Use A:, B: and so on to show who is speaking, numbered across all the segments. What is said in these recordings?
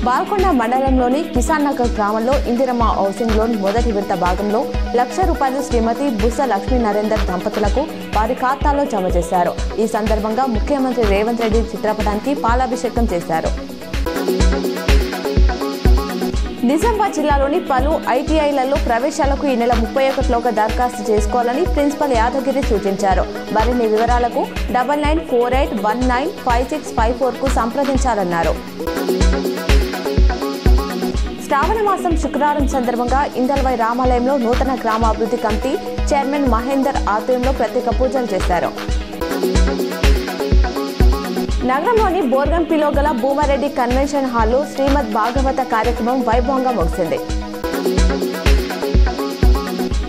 A: బాల్కొండ మండలంలోని కిసాన్ నగర్ గ్రామంలో Indiramma housing loan మొదటి విడత భాగంలో ₹1,00,000 శ్రీమతి బుస్స లక్ష్మీ నరేందర్ దంపతులకు వారి ఖాతాలో జమ చేశారు. ఈ సందర్భంగా ముఖ్యమంత్రి రేవంత్ రెడ్డి చిత్రపటానికి పాలాభిషేకం చేశారు. నిజామాబాద్ జిల్లాలోని పలు ఐటీఐలలో ప్రవేశాలకు ఈ నెల 31లోగా దరఖాస్తు చేసుకోవాలని ప్రిన్సిపల్ యాదగిరి సూచించారు. మరిన్ని వివరాలకు 9948195654కు సంప్రదించాలన్నారు. శ్రావణ మాసం శుక్రవారం సందర్భంగా ఇందల్వై రామాలయంలో నూతన గ్రామాభివృద్ధి కమిటీ చైర్మన్ మహేందర్ ఆధ్వర్యంలో ప్రత్యేక పూజలు చేశారు. నగరంలోని బోర్గంపిలో గల భూమారెడ్డి కన్వెన్షన్ హాల్లో శ్రీమద్ భాగవత కార్యక్రమం వైభవంగా ముగిసింది.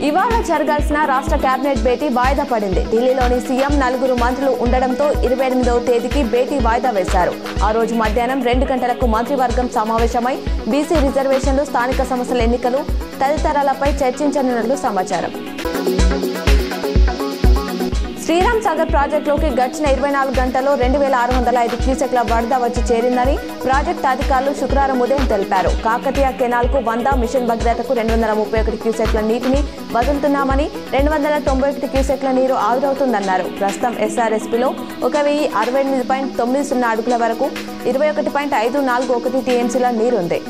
A: ఇవాళ జరగాల్సిన రాష్ట్ర కేబినెట్ భేటీ వాయిదా పడింది. ఢిల్లీలోని సీఎం 4 మంత్రులు ఉండడంతో 28వ తేదీకి భేటీ వాయిదా వేశారు. ఆ రోజు మధ్యాహ్నం 2 గంటలకు మంత్రివర్గం సమావేశమై బీసీ రిజర్వేషన్లు, స్థానిక సంస్థల ఎన్నికలు తదితరాలపై చర్చించనున్నట్లు సమాచారం. శ్రీరామ్ సాగర్ ప్రాజెక్టులోకి గడిచిన 24 గంటల్లో 2605 క్యూసెక్ల వరద వచ్చి చేరిందని ప్రాజెక్టు అధికారులు శుక్రవారం ఉదయం తెలిపారు. కాకతీయ కెనాల్కు 100, మిషన్ భగీరథకు 231 క్యూసెక్ల నీటిని వదులుతున్నామని 291 క్యూసెక్ల నీరు ఆవిరవుతుందన్నారు. ప్రస్తుతం ఎస్ఆర్ఎస్పీలో 1068.90 అడుగుల వరకు 21.541 టీఎంసీల నీరుంది.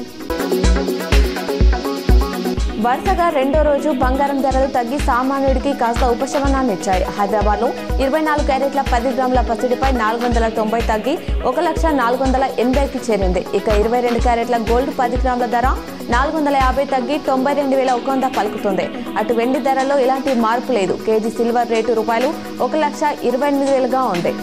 A: వరుసగా రెండో రోజు బంగారం ధరలు తగ్గి సామాన్యుడికి కాస్త ఉపశమనాన్నిచ్చాయి. హైదరాబాద్లో 24 క్యారెట్ల 10 గ్రాముల పసిడిపై 490 తగ్గి 1,480,000కి చేరింది. ఇక 22 క్యారెట్ల గోల్డ్ 10 గ్రాముల ధర 450 తగ్గి 92,100 పలుకుతుంది. అటు వెండి ధరలో ఎలాంటి మార్పు లేదు. కేజీ సిల్వర్ రేటు ₹1,28,000గా ఉంది.